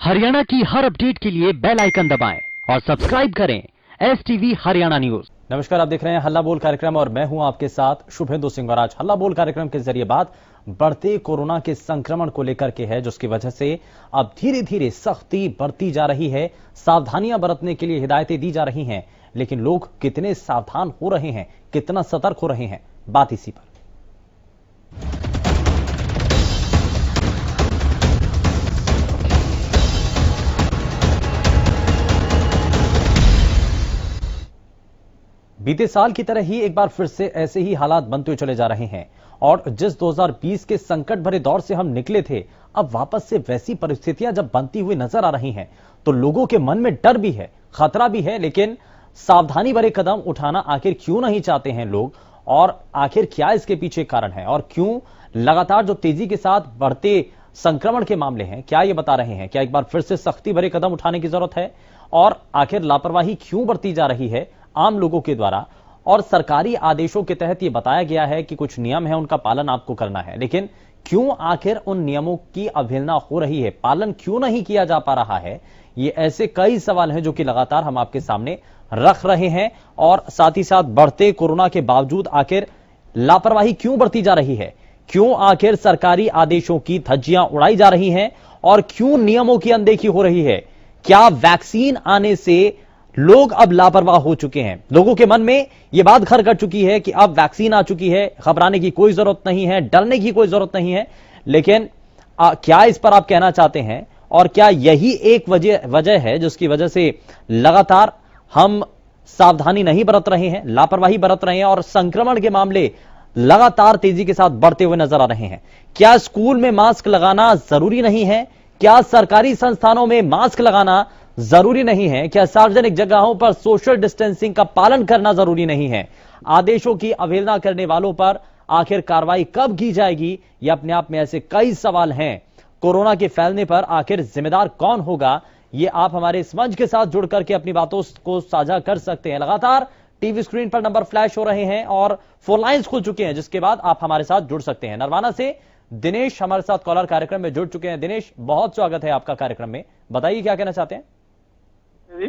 हरियाणा की हर अपडेट के लिए बेल आइकन दबाएं और सब्सक्राइब करें STV हरियाणा न्यूज। नमस्कार, आप देख रहे हैं हल्ला बोल कार्यक्रम और मैं हूं आपके साथ शुभेंदु सिंह। और आज हल्ला बोल कार्यक्रम के जरिए बात बढ़ते कोरोना के संक्रमण को लेकर के है, जिसकी वजह से अब धीरे धीरे सख्ती बढ़ती जा रही है। सावधानियां बरतने के लिए हिदायतें दी जा रही हैं, लेकिन लोग कितने सावधान हो रहे हैं, कितना सतर्क हो रहे हैं, बात इसी पर। बीते साल की तरह ही एक बार फिर से ऐसे ही हालात बनते हुए चले जा रहे हैं और जिस 2020 के संकट भरे दौर से हम निकले थे, अब वापस से वैसी परिस्थितियां जब बनती हुई नजर आ रही हैं, तो लोगों के मन में डर भी है, खतरा भी है, लेकिन सावधानी भरे कदम उठाना आखिर क्यों नहीं चाहते हैं लोग, और आखिर क्या इसके पीछे कारण है, और क्यों लगातार जो तेजी के साथ बढ़ते संक्रमण के मामले हैं, क्या ये बता रहे हैं? क्या एक बार फिर से सख्ती भरे कदम उठाने की जरूरत है? और आखिर लापरवाही क्यों बढ़ती जा रही है आम लोगों के द्वारा? और सरकारी आदेशों के तहत यह बताया गया है कि कुछ नियम है, उनका पालन आपको करना है, लेकिन क्यों आखिर उन नियमों की अवहेलना हो रही है, पालन क्यों नहीं किया जा पा रहा है? ये ऐसे कई सवाल हैं जो कि लगातार हम आपके सामने रख रहे हैं। और साथ ही साथ बढ़ते कोरोना के बावजूद आखिर लापरवाही क्यों बढ़ती जा रही है, क्यों आखिर सरकारी आदेशों की धज्जियां उड़ाई जा रही हैं, और क्यों नियमों की अनदेखी हो रही है? क्या वैक्सीन आने से लोग अब लापरवाह हो चुके हैं? लोगों के मन में यह बात घर कर चुकी है कि अब वैक्सीन आ चुकी है, घबराने की कोई जरूरत नहीं है, डरने की कोई जरूरत नहीं है। लेकिन क्या इस पर आप कहना चाहते हैं? और क्या यही एक वजह है जिसकी वजह से लगातार हम सावधानी नहीं बरत रहे हैं, लापरवाही बरत रहे हैं, और संक्रमण के मामले लगातार तेजी के साथ बढ़ते हुए नजर आ रहे हैं? क्या स्कूल में मास्क लगाना जरूरी नहीं है? क्या सरकारी संस्थानों में मास्क लगाना जरूरी नहीं है? क्या सार्वजनिक जगहों पर सोशल डिस्टेंसिंग का पालन करना जरूरी नहीं है? आदेशों की अवहेलना करने वालों पर आखिर कार्रवाई कब की जाएगी? ये अपने आप में ऐसे कई सवाल हैं। कोरोना के फैलने पर आखिर जिम्मेदार कौन होगा? ये आप हमारे इस मंच के साथ जुड़ करके अपनी बातों को साझा कर सकते हैं। लगातार टीवी स्क्रीन पर नंबर फ्लैश हो रहे हैं और फोन लाइन्स खुल चुके हैं, जिसके बाद आप हमारे साथ जुड़ सकते हैं। नरवाना से दिनेश हमारे साथ कॉलर कार्यक्रम में जुड़ चुके हैं। दिनेश, बहुत स्वागत है आपका कार्यक्रम में। बताइए क्या कहना चाहते हैं जी।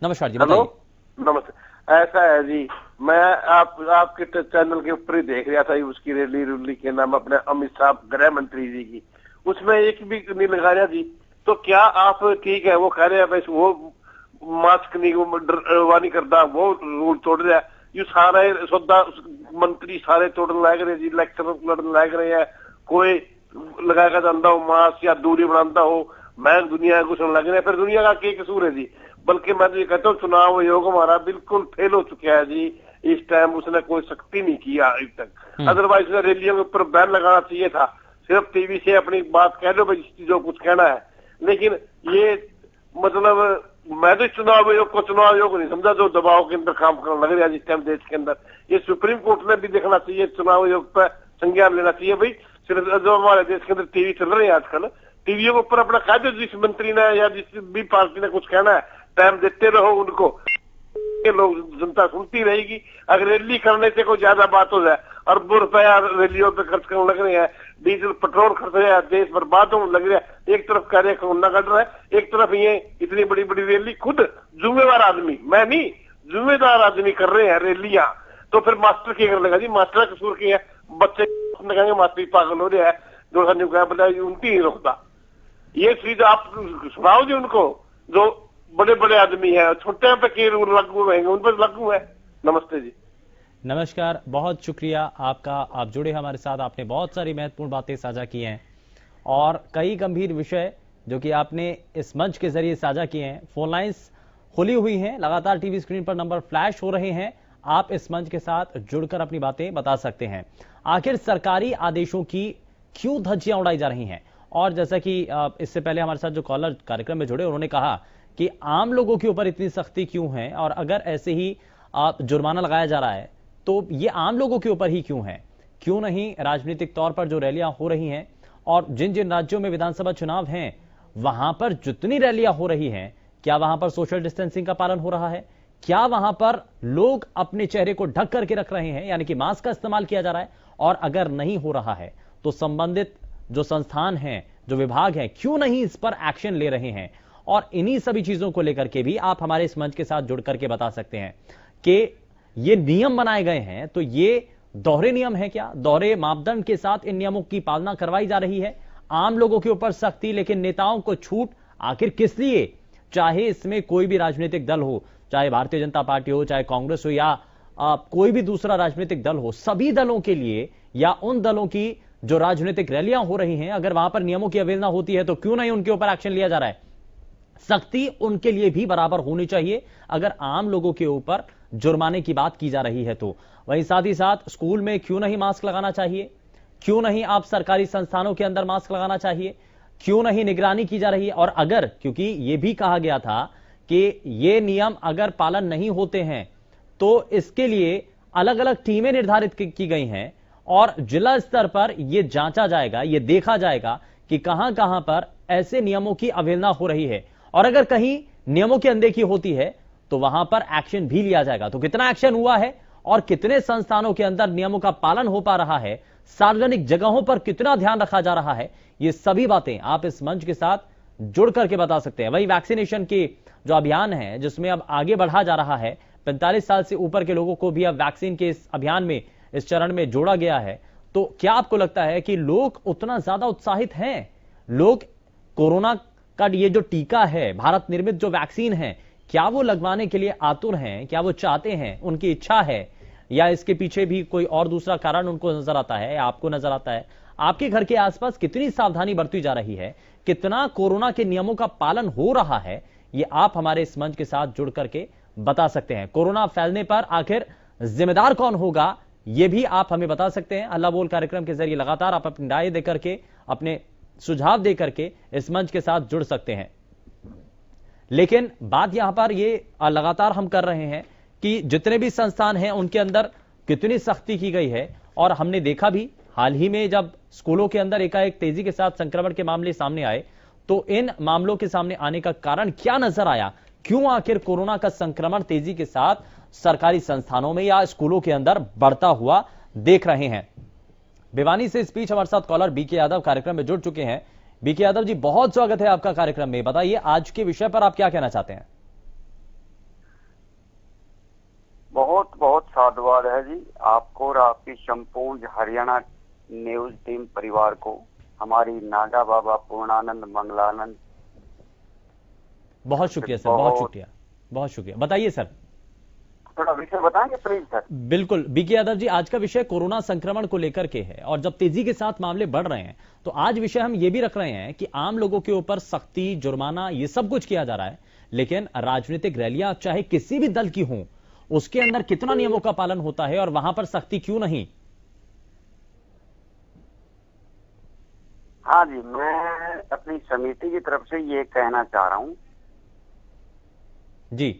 नमस्कार जी, हेलो, बताइए। नमस्ते। ऐसा है जी, मैं आपके चैनल के ऊपर ही देख रहा था उसकी रैली के नाम अपने अमित शाह गृह मंत्री जी की, उसमें एक भी नहीं लगा रहा जी। तो क्या आप ठीक है, वो कह रहे हैं बस वो मास्क नहीं वो नहीं करता, वो रूल तोड़ रहा है। ये सारे सौदा मंत्री सारे तोड़ने लग रहे जी, इलेक्शन लड़ने लग रहे हैं। कोई लगाएगा जानता हो मास्क या दूरी बनाता हो, मैं दुनिया को सुनने लग रहे हैं। फिर दुनिया का क्या कसूर है जी? बल्कि मैं तो ये कहता हूँ चुनाव आयोग हमारा बिल्कुल फेल हो चुका है जी। इस टाइम उसने कोई सख्ती नहीं किया अभी तक। अदरवाइज उसने रैलियों के ऊपर बैन लगाना चाहिए था। सिर्फ टीवी से अपनी बात कह लो भाई, जो कुछ कहना है। लेकिन ये मतलब मैं तो चुनाव आयोग को नहीं समझा, जो दबाव के अंदर काम करने लग रहा है इस टाइम देश के अंदर। ये सुप्रीम कोर्ट ने भी देखना चाहिए, चुनाव आयोग पर संज्ञान लेना चाहिए भाई। सिर्फ जो हमारे देश के अंदर टीवी चल रहे हैं आजकल, टीवीओ के ऊपर अपना कायदे, जिस मंत्री ने या जिस भी पार्टी ने कुछ कहना है, टाइम देते रहो उनको, लोग जनता सुनती रहेगी। अगर रैली करने से कोई ज्यादा बात हो जाए, अरबों रुपया रैलियों पे खर्च करने लग रहे हैं, डीजल पेट्रोल खर्च रहे हैं, देश बर्बाद होने लग रहा है। एक तरफ कह रहे कोरोना कट रहा है, एक तरफ ये इतनी बड़ी बड़ी रैली खुद जिम्मेवार आदमी, मैं नहीं, जिम्मेदार आदमी कर रहे हैं रैलियां। तो फिर मास्टर क्या करने लगा जी? मास्टर का कसूर क्या है? बच्चे कहेंगे मास्टर पागल हो रहा है, जो बताया उनकी नहीं रोकता। ये चीज आप सुनाओ जी उनको, जो बड़े बड़े आदमी हैं, छोटे पे के रूल लागू रहेंगे, उन पर लागू है। नमस्ते जी। नमस्कार, बहुत शुक्रिया आपका, आप जुड़े हमारे साथ। आपने बहुत सारी महत्वपूर्ण बातें साझा की हैं और कई गंभीर विषय जो कि आपने इस मंच के जरिए साझा किए हैं। फोन लाइन्स खुली हुई हैं, लगातार टीवी स्क्रीन पर नंबर फ्लैश हो रहे हैं। आप इस मंच के साथ जुड़कर अपनी बातें बता सकते हैं। आखिर सरकारी आदेशों की क्यों धज्जियां उड़ाई जा रही हैं? और जैसा कि इससे पहले हमारे साथ जो कॉलर कार्यक्रम में जुड़े, उन्होंने कहा कि आम लोगों के ऊपर इतनी सख्ती क्यों है, और अगर ऐसे ही जुर्माना लगाया जा रहा है तो ये आम लोगों के ऊपर ही क्यों है? क्यों नहीं राजनीतिक तौर पर जो रैलियां हो रही हैं, और जिन जिन राज्यों में विधानसभा चुनाव हैं वहां पर जितनी रैलियां हो रही हैं, क्या वहां पर सोशल डिस्टेंसिंग का पालन हो रहा है? क्या वहां पर लोग अपने चेहरे को ढक करके रख रहे हैं, यानी कि मास्क का इस्तेमाल किया जा रहा है? और अगर नहीं हो रहा है तो संबंधित जो संस्थान हैं, जो विभाग हैं क्यों नहीं इस पर एक्शन ले रहे हैं। और इन्हीं सभी चीजों को लेकर के भी आप हमारे इस मंच के साथ जुड़ करके बता सकते हैं कि ये नियम बनाए गए हैं तो ये दोहरे नियम है क्या, दोहरे मापदंड के साथ इन नियमों की पालना करवाई जा रही है। आम लोगों के ऊपर सख्ती लेकिन नेताओं को छूट, आखिर किस लिए? चाहे इसमें कोई भी राजनीतिक दल हो, चाहे भारतीय जनता पार्टी हो, चाहे कांग्रेस हो या कोई भी दूसरा राजनीतिक दल हो, सभी दलों के लिए या उन दलों की जो राजनीतिक रैलियां हो रही हैं, अगर वहां पर नियमों की अवहेलना होती है तो क्यों नहीं उनके ऊपर एक्शन लिया जा रहा है। सख्ती उनके लिए भी बराबर होनी चाहिए अगर आम लोगों के ऊपर जुर्माने की बात की जा रही है तो। वहीं साथ ही साथ स्कूल में क्यों नहीं मास्क लगाना चाहिए, क्यों नहीं आप सरकारी संस्थानों के अंदर मास्क लगाना चाहिए, क्यों नहीं निगरानी की जा रही है। और अगर, क्योंकि यह भी कहा गया था कि ये नियम अगर पालन नहीं होते हैं तो इसके लिए अलग अलग टीमें निर्धारित की गई हैं और जिला स्तर पर यह जांचा जाएगा, यह देखा जाएगा कि कहां कहां पर ऐसे नियमों की अवहेलना हो रही है और अगर कहीं नियमों की अनदेखी होती है तो वहां पर एक्शन भी लिया जाएगा। तो कितना एक्शन हुआ है और कितने संस्थानों के अंदर नियमों का पालन हो पा रहा है, सार्वजनिक जगहों पर कितना ध्यान रखा जा रहा है, ये सभी बातें आप इस मंच के साथ जुड़ करके बता सकते हैं। वही वैक्सीनेशन की जो अभियान है जिसमें अब आगे बढ़ा जा रहा है, 45 साल से ऊपर के लोगों को भी अब वैक्सीन के इस अभियान में, इस चरण में जोड़ा गया है। तो क्या आपको लगता है कि लोग उतना ज्यादा उत्साहित हैं? लोग कोरोना का ये जो टीका है, भारत निर्मित जो वैक्सीन है, क्या वो लगवाने के लिए आतुर हैं? क्या वो चाहते हैं, उनकी इच्छा है, या इसके पीछे भी कोई और दूसरा कारण उनको नजर आता है, आपको नजर आता है? आपके घर के आसपास कितनी सावधानी बरती जा रही है, कितना कोरोना के नियमों का पालन हो रहा है, ये आप हमारे इस मंच के साथ जुड़ करके बता सकते हैं। कोरोना फैलने पर आखिर जिम्मेदार कौन होगा, यह भी आप हमें बता सकते हैं। हल्ला बोल कार्यक्रम के जरिए लगातार आप अपनी राय देकर के, अपने सुझाव देकर के इस मंच के साथ जुड़ सकते हैं। लेकिन बात यहां पर ये लगातार हम कर रहे हैं कि जितने भी संस्थान हैं उनके अंदर कितनी सख्ती की गई है। और हमने देखा भी हाल ही में जब स्कूलों के अंदर एकाएक तेजी के साथ संक्रमण के मामले सामने आए तो इन मामलों के सामने आने का कारण क्या नजर आया, क्यों आखिर कोरोना का संक्रमण तेजी के साथ सरकारी संस्थानों में या स्कूलों के अंदर बढ़ता हुआ देख रहे हैं। भिवानी से इस बीच हमारे साथ कॉलर बीके यादव कार्यक्रम में जुड़ चुके हैं। बीके यादव जी, बहुत स्वागत है आपका कार्यक्रम में। बताइए आज के विषय पर आप क्या कहना चाहते हैं? बहुत बहुत साधुवाद है जी आपको और आपकी संपूर्ण हरियाणा न्यूज टीम परिवार को, हमारी नागा बाबा पूर्णानंद मंगलानंद। बहुत शुक्रिया सर, बहुत शुक्रिया, बहुत शुक्रिया। बताइए सर, थोड़ा विषय बताएंगे प्लीज सर? बिल्कुल बीके यादव जी, आज का विषय कोरोना संक्रमण को लेकर के है और जब तेजी के साथ मामले बढ़ रहे हैं तो आज विषय हम ये भी रख रहे हैं कि आम लोगों के ऊपर सख्ती, जुर्माना, ये सब कुछ किया जा रहा है, लेकिन राजनीतिक रैलियां चाहे किसी भी दल की हों, उसके अंदर कितना नियमों का पालन होता है और वहां पर सख्ती क्यों नहीं? हाँ जी, मैं अपनी समिति की तरफ से ये कहना चाह रहा हूँ जी।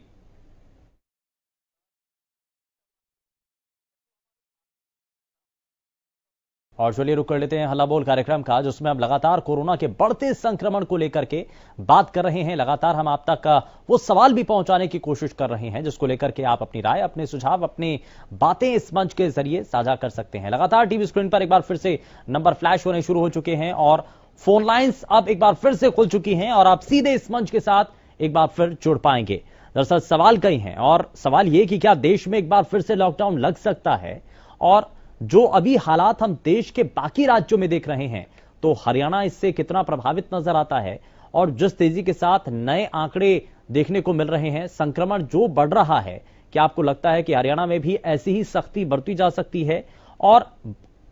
और चलिए रुक कर लेते हैं हल्ला बोल कार्यक्रम का, जिसमें हम लगातार कोरोना के बढ़ते संक्रमण को लेकर के बात कर रहे हैं। लगातार हम आप तक वो सवाल भी पहुंचाने की कोशिश कर रहे हैं जिसको लेकर के आप अपनी राय, अपने सुझाव, अपनी बातें इस मंच के जरिए साझा कर सकते हैं। लगातार टीवी स्क्रीन पर एक बार फिर से नंबर फ्लैश होने शुरू हो चुके हैं और फोन लाइन्स अब एक बार फिर से खुल चुकी हैं और आप सीधे इस मंच के साथ एक बार फिर जुड़ पाएंगे। दरअसल सवाल कई हैं और सवाल ये कि क्या देश में एक बार फिर से लॉकडाउन लग सकता है, और जो अभी हालात हम देश के बाकी राज्यों में देख रहे हैं तो हरियाणा इससे कितना प्रभावित नजर आता है, और जिस तेजी के साथ नए आंकड़े देखने को मिल रहे हैं, संक्रमण जो बढ़ रहा है, क्या आपको लगता है कि हरियाणा में भी ऐसी ही सख्ती बरती जा सकती है? और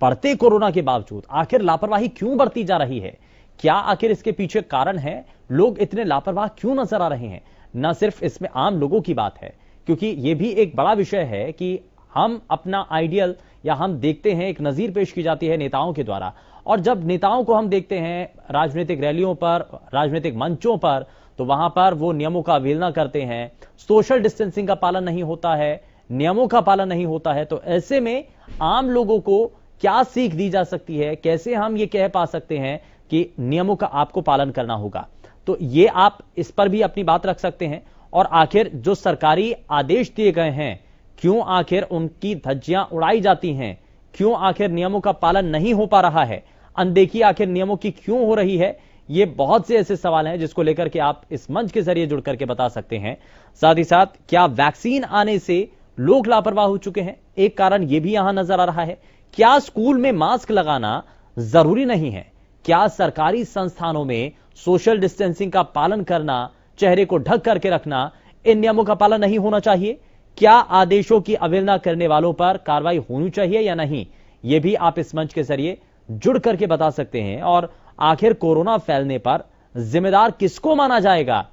बढ़ते कोरोना के बावजूद आखिर लापरवाही क्यों बढ़ती जा रही है? क्या आखिर इसके पीछे कारण है? लोग इतने लापरवाह क्यों नजर आ रहे हैं? न सिर्फ इसमें आम लोगों की बात है, क्योंकि यह भी एक बड़ा विषय है कि हम अपना आइडियल या हम देखते हैं, एक नजीर पेश की जाती है नेताओं के द्वारा, और जब नेताओं को हम देखते हैं राजनीतिक रैलियों पर, राजनीतिक मंचों पर, तो वहां पर वो नियमों का अवहेलना करते हैं, सोशल डिस्टेंसिंग का पालन नहीं होता है, नियमों का पालन नहीं होता है। तो ऐसे में आम लोगों को क्या सीख दी जा सकती है? कैसे हम ये कह पा सकते हैं कि नियमों का आपको पालन करना होगा? तो ये आप इस पर भी अपनी बात रख सकते हैं। और आखिर जो सरकारी आदेश दिए गए हैं, क्यों आखिर उनकी धज्जियां उड़ाई जाती हैं? क्यों आखिर नियमों का पालन नहीं हो पा रहा है? अनदेखी आखिर नियमों की क्यों हो रही है? ये बहुत से ऐसे सवाल हैं जिसको लेकर के आप इस मंच के जरिए जुड़ करके बता सकते हैं। साथ ही साथ क्या वैक्सीन आने से लोग लापरवाह हो चुके हैं? एक कारण यह भी यहां नजर आ रहा है। क्या स्कूल में मास्क लगाना जरूरी नहीं है? क्या सरकारी संस्थानों में सोशल डिस्टेंसिंग का पालन करना, चेहरे को ढक करके रखना, इन नियमों का पालन नहीं होना चाहिए? क्या आदेशों की अवहेलना करने वालों पर कार्रवाई होनी चाहिए या नहीं? यह भी आप इस मंच के जरिए जुड़ करके बता सकते हैं। और आखिर कोरोना फैलने पर जिम्मेदार किसको माना जाएगा?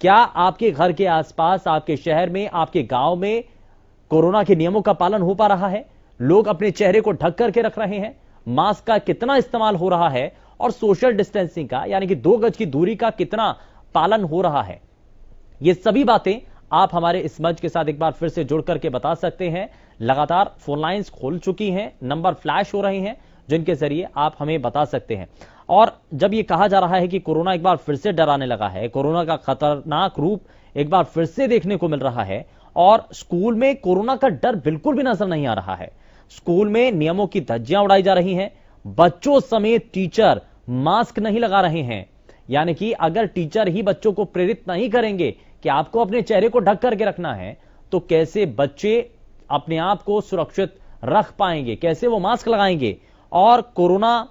क्या आपके घर के आसपास, आपके शहर में, आपके गांव में कोरोना के नियमों का पालन हो पा रहा है? लोग अपने चेहरे को ढक करके रख रहे हैं? मास्क का कितना इस्तेमाल हो रहा है? और सोशल डिस्टेंसिंग का, यानी कि 2 गज की दूरी का कितना पालन हो रहा है? ये सभी बातें आप हमारे इस मंच के साथ एक बार फिर से जुड़ करके बता सकते हैं। लगातार फोन लाइंस खोल चुकी हैं, नंबर फ्लैश हो रहे हैं जिनके जरिए आप हमें बता सकते हैं। और जब ये कहा जा रहा है कि कोरोना एक बार फिर से डराने लगा है, कोरोना का खतरनाक रूप एक बार फिर से देखने को मिल रहा है, और स्कूल में कोरोना का डर बिल्कुल भी नजर नहीं आ रहा है। स्कूल में नियमों की धज्जियां उड़ाई जा रही हैं, बच्चों समेत टीचर मास्क नहीं लगा रहे हैं। यानी कि अगर टीचर ही बच्चों को प्रेरित नहीं करेंगे कि आपको अपने चेहरे को ढक करके रखना है, तो कैसे बच्चे अपने आप को सुरक्षित रख पाएंगे? कैसे वो मास्क लगाएंगे? और कोरोना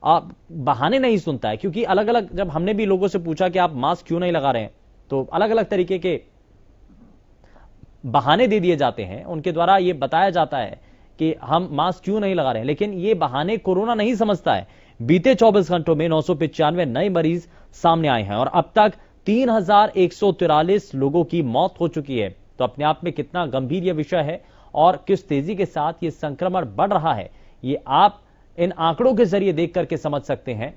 बहाने नहीं सुनता है, क्योंकि अलग अलग जब हमने भी लोगों से पूछा कि आप मास्क क्यों नहीं लगा रहे हैं, तो अलग अलग तरीके के बहाने दे दिए जाते हैं। उनके द्वारा यह बताया जाता है कि हम मास्क क्यों नहीं लगा रहे हैं, लेकिन ये बहाने कोरोना नहीं समझता है। बीते 24 घंटों में 995 नए मरीज सामने आए हैं और अब तक 3143 लोगों की मौत हो चुकी है। तो अपने आप में कितना गंभीर यह विषय है और किस तेजी के साथ ये संक्रमण बढ़ रहा है, ये आप इन आंकड़ों के जरिए देख करके समझ सकते हैं।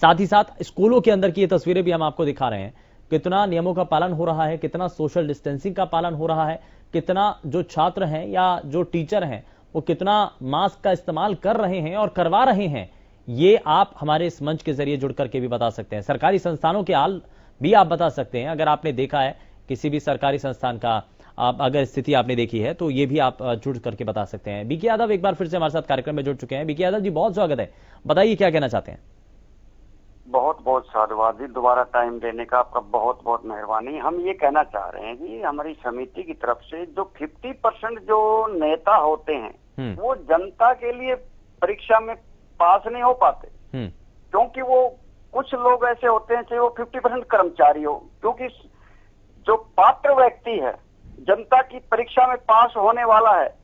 साथ ही साथ स्कूलों के अंदर की ये तस्वीरें भी हम आपको दिखा रहे हैं, कितना नियमों का पालन हो रहा है, कितना सोशल डिस्टेंसिंग का पालन हो रहा है, कितना जो छात्र हैं या जो टीचर हैं वो कितना मास्क का इस्तेमाल कर रहे हैं और करवा रहे हैं। ये आप हमारे इस मंच के जरिए जुड़ करके भी बता सकते हैं। सरकारी संस्थानों के हाल भी आप बता सकते हैं। अगर आपने देखा है किसी भी सरकारी संस्थान का, अगर स्थिति आपने देखी है, तो ये भी आप जुड़ करके बता सकते हैं। बीके यादव एक बार फिर से हमारे साथ कार्यक्रम में जुड़ चुके हैं। बीके यादव जी, बहुत स्वागत है। बताइए क्या कहना चाहते हैं। बहुत बहुत साधुवाद जी, दोबारा टाइम देने का आपका बहुत बहुत मेहरबानी। हम ये कहना चाह रहे हैं कि हमारी समिति की तरफ से जो 50% जो नेता होते हैं वो जनता के लिए परीक्षा में पास नहीं हो पाते, क्योंकि वो कुछ लोग ऐसे होते हैं, चाहे वो 50% कर्मचारी हो, क्योंकि जो पात्र व्यक्ति है जनता की परीक्षा में पास होने वाला है,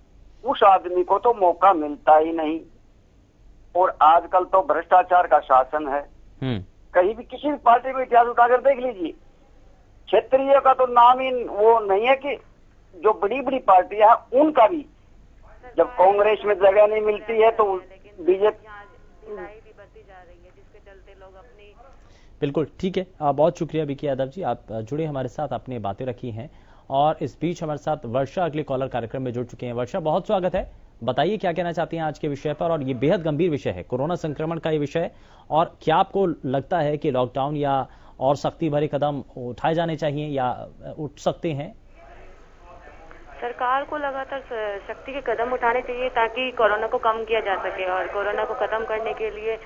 उस आदमी को तो मौका मिलता ही नहीं। और आजकल तो भ्रष्टाचार का शासन है। कहीं भी किसी भी पार्टी में इतिहास उठाकर देख लीजिए, क्षेत्रीय का तो नाम ही वो नहीं है कि जो बड़ी बड़ी पार्टियां हैं उनका भी जब कांग्रेस में जगह नहीं मिलती है तो बीजेपी बढ़ती जा रही है, जिसके चलते लोग अपनी। बिल्कुल ठीक है, बहुत शुक्रिया बीके यादव जी, आप जुड़े हमारे साथ, आपने बातें रखी हैं। और इस बीच हमारे साथ वर्षा अगले कॉलर कार्यक्रम में जुड़ चुके हैं। वर्षा, बहुत स्वागत है। बताइए क्या कहना चाहती हैं आज के विषय पर, और ये बेहद गंभीर विषय है, कोरोना संक्रमण का ये विषय। और क्या आपको लगता है कि लॉकडाउन या और सख्ती भरे कदम उठाए जाने चाहिए या उठ सकते हैं? सरकार को लगातार सख्ती के कदम उठाने चाहिए ताकि कोरोना को कम किया जा सके, और कोरोना को खत्म करने के लिए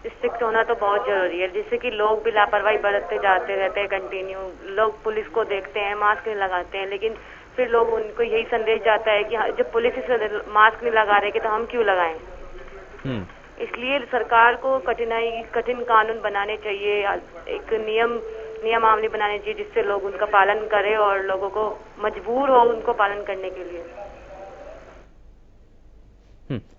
स्ट्रिक्ट होना तो बहुत जरूरी है। जिससे कि लोग भी लापरवाही बरतते जाते रहते हैं कंटिन्यू। लोग पुलिस को देखते हैं, मास्क नहीं लगाते हैं, लेकिन फिर लोग उनको यही संदेश जाता है कि जब पुलिस मास्क नहीं लगा रहे तो हम क्यों लगाएं। इसलिए सरकार को कठिन कानून बनाने चाहिए, एक नियमावली बनानी चाहिए जिससे लोग उनका पालन करें और लोगों को मजबूर हो उनको पालन करने के लिए।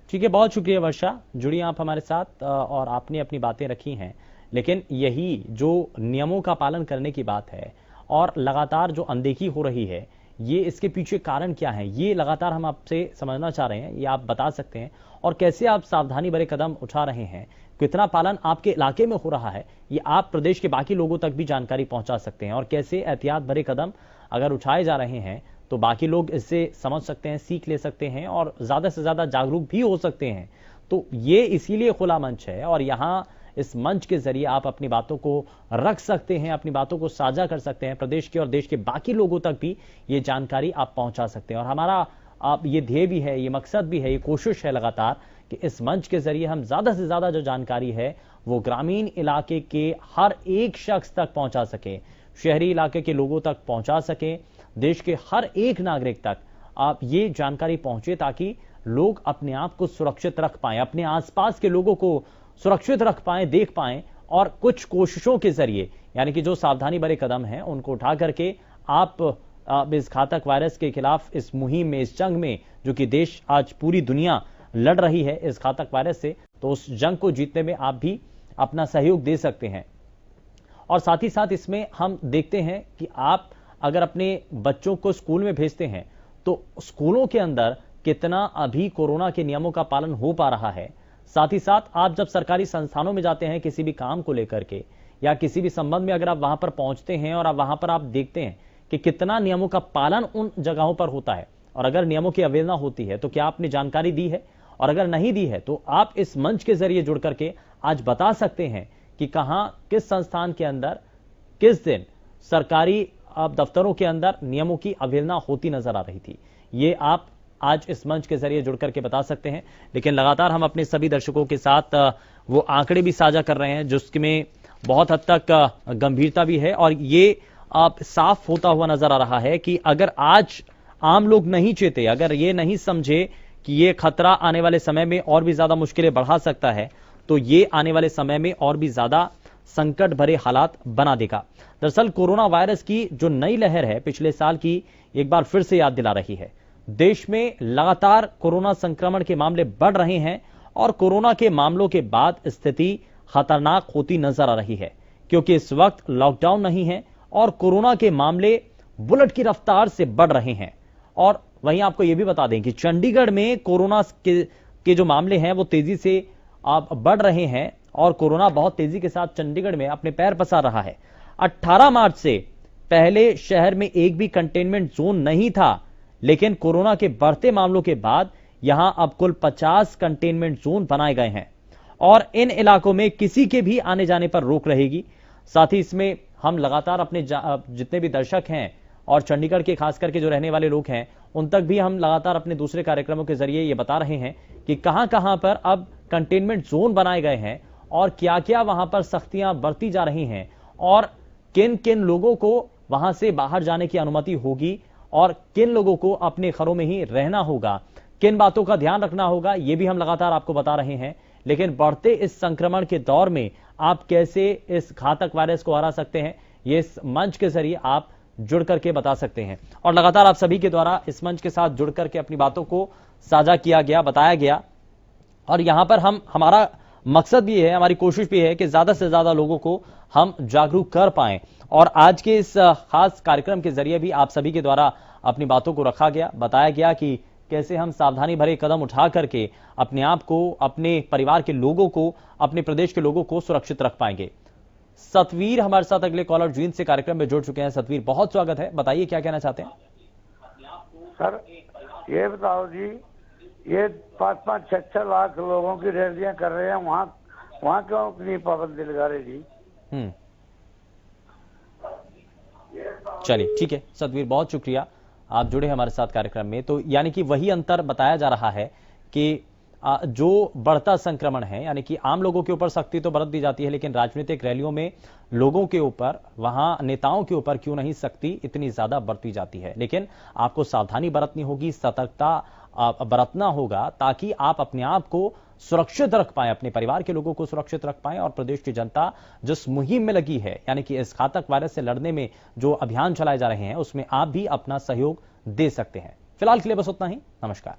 ठीक है, बहुत शुक्रिया वर्षा, जुड़ी आप हमारे साथ और आपने अपनी बातें रखी हैं। लेकिन यही जो नियमों का पालन करने की बात है और लगातार जो अनदेखी हो रही है, ये इसके पीछे कारण क्या है, ये लगातार हम आपसे समझना चाह रहे हैं। ये आप बता सकते हैं, और कैसे आप सावधानी भरे कदम उठा रहे हैं, कितना पालन आपके इलाके में हो रहा है, ये आप प्रदेश के बाकी लोगों तक भी जानकारी पहुंचा सकते हैं। और कैसे एहतियात भरे कदम अगर उठाए जा रहे हैं तो बाकी लोग इससे समझ सकते हैं, सीख ले सकते हैं और ज्यादा से ज्यादा जागरूक भी हो सकते हैं। तो ये इसीलिए खुला मंच है, और यहाँ इस मंच के जरिए आप अपनी बातों को रख सकते हैं, अपनी बातों को साझा कर सकते हैं, प्रदेश के और देश के बाकी लोगों तक भी ये जानकारी आप पहुंचा सकते हैं। और हमारा आप ये ध्येय भी है, ये मकसद भी है, ये कोशिश है लगातार कि इस मंच के जरिए हम ज्यादा से ज्यादा जो जानकारी है वो ग्रामीण इलाके के हर एक शख्स तक पहुंचा सके, शहरी इलाके के लोगों तक पहुंचा सके, देश के हर एक नागरिक तक आप ये जानकारी पहुंचे ताकि लोग अपने आप को सुरक्षित रख पाएं, अपने आसपास के लोगों को सुरक्षित रख पाएं, देख पाएं और कुछ कोशिशों के जरिए यानी कि जो सावधानी भरे कदम हैं उनको उठा करके आप इस घातक वायरस के खिलाफ इस मुहिम में, इस जंग में जो कि देश आज पूरी दुनिया लड़ रही है इस घातक वायरस से, तो उस जंग को जीतने में आप भी अपना सहयोग दे सकते हैं। और साथ ही साथ इसमें हम देखते हैं कि आप अगर अपने बच्चों को स्कूल में भेजते हैं तो स्कूलों के अंदर कितना अभी कोरोना के नियमों का पालन हो पा रहा है। साथ ही साथ आप जब सरकारी संस्थानों में जाते हैं किसी भी काम को लेकर के या किसी भी संबंध में अगर आप वहां पर पहुंचते हैं और आप वहां पर आप देखते हैं कि कितना नियमों का पालन उन जगहों पर होता है और अगर नियमों की अवहेलना होती है तो क्या आपने जानकारी दी है, और अगर नहीं दी है तो आप इस मंच के जरिए जुड़ करके आज बता सकते हैं कि कहां किस संस्थान के अंदर किस दिन सरकारी दफ्तरों के अंदर नियमों की अवहेलना होती नजर आ रही थी। ये आप आज इस मंच के जरिए जुड़ करके बता सकते हैं। लेकिन लगातार हम अपने सभी दर्शकों के साथ वो आंकड़े भी साझा कर रहे हैं जिसमें बहुत हद तक गंभीरता भी है और ये साफ होता हुआ नजर आ रहा है कि अगर आज आम लोग नहीं चेते, अगर ये नहीं समझे कि ये खतरा आने वाले समय में और भी ज्यादा मुश्किलें बढ़ा सकता है तो ये आने वाले समय में और भी ज्यादा संकट भरे हालात बना देगा। दरअसल कोरोना वायरस की जो नई लहर है पिछले साल की एक बार फिर से याद दिला रही है। देश में लगातार कोरोना संक्रमण के मामले बढ़ रहे हैं और कोरोना के मामलों के बाद स्थिति खतरनाक होती नजर आ रही है क्योंकि इस वक्त लॉकडाउन नहीं है और कोरोना के मामले बुलेट की रफ्तार से बढ़ रहे हैं। और वहीं आपको यह भी बता दें कि चंडीगढ़ में कोरोना के जो मामले हैं वो तेजी से बढ़ रहे हैं और कोरोना बहुत तेजी के साथ चंडीगढ़ में अपने पैर पसार रहा है। 18 मार्च से पहले शहर में एक भी कंटेनमेंट जोन नहीं था, लेकिन कोरोना के बढ़ते मामलों के बाद यहां अब कुल 50 कंटेनमेंट जोन बनाए गए हैं और इन इलाकों में किसी के भी आने जाने पर रोक रहेगी। साथ ही इसमें हम लगातार अपने जितने भी दर्शक हैं और चंडीगढ़ के खास करके जो रहने वाले लोग हैं उन तक भी हम लगातार अपने दूसरे कार्यक्रमों के जरिए ये बता रहे हैं कि कहां कहां पर अब कंटेनमेंट जोन बनाए गए हैं और क्या क्या वहां पर सख्तियां बरती जा रही हैं और किन किन लोगों को वहां से बाहर जाने की अनुमति होगी और किन लोगों को अपने घरों में ही रहना होगा, किन बातों का ध्यान रखना होगा, ये भी हम लगातार आपको बता रहे हैं। लेकिन बढ़ते इस संक्रमण के दौर में आप कैसे इस घातक वायरस को हरा सकते हैं, ये इस मंच के जरिए आप जुड़ करके बता सकते हैं। और लगातार आप सभी के द्वारा इस मंच के साथ जुड़ करके अपनी बातों को साझा किया गया, बताया गया और यहां पर हमारा मकसद भी है, हमारी कोशिश भी है कि ज्यादा से ज्यादा लोगों को हम जागरूक कर पाएं। और आज के इस खास कार्यक्रम के जरिए भी आप सभी के द्वारा अपनी बातों को रखा गया, बताया गया कि कैसे हम सावधानी भरे कदम उठा करके अपने आप को, अपने परिवार के लोगों को, अपने प्रदेश के लोगों को सुरक्षित रख पाएंगे। सतवीर हमारे साथ अगले कॉलर जींद से कार्यक्रम में जुड़ चुके हैं। सतवीर, बहुत स्वागत है, बताइए क्या कहना चाहते हैं। सर ये बताओ जी, ये 5-5, 6-6 लाख लोगों की रैलियां कर रहे हैं, वहाँ क्यों इतनी पाबंदी लगा रहे जी? चलिए ठीक है सतवीर, बहुत शुक्रिया, आप जुड़े हमारे साथ कार्यक्रम में। तो यानी कि वही अंतर बताया जा रहा है कि जो बढ़ता संक्रमण है, यानी कि आम लोगों के ऊपर सख्ती तो बरत दी जाती है लेकिन राजनीतिक रैलियों में लोगों के ऊपर, वहां नेताओं के ऊपर क्यों नहीं सख्ती इतनी ज्यादा बरती जाती है। लेकिन आपको सावधानी बरतनी होगी, सतर्कता बरतना होगा ताकि आप अपने आप को सुरक्षित रख पाएं, अपने परिवार के लोगों को सुरक्षित रख पाएं और प्रदेश की जनता जिस मुहिम में लगी है, यानी कि इस घातक वायरस से लड़ने में जो अभियान चलाए जा रहे हैं उसमें आप भी अपना सहयोग दे सकते हैं। फिलहाल के लिए बस उतना ही, नमस्कार।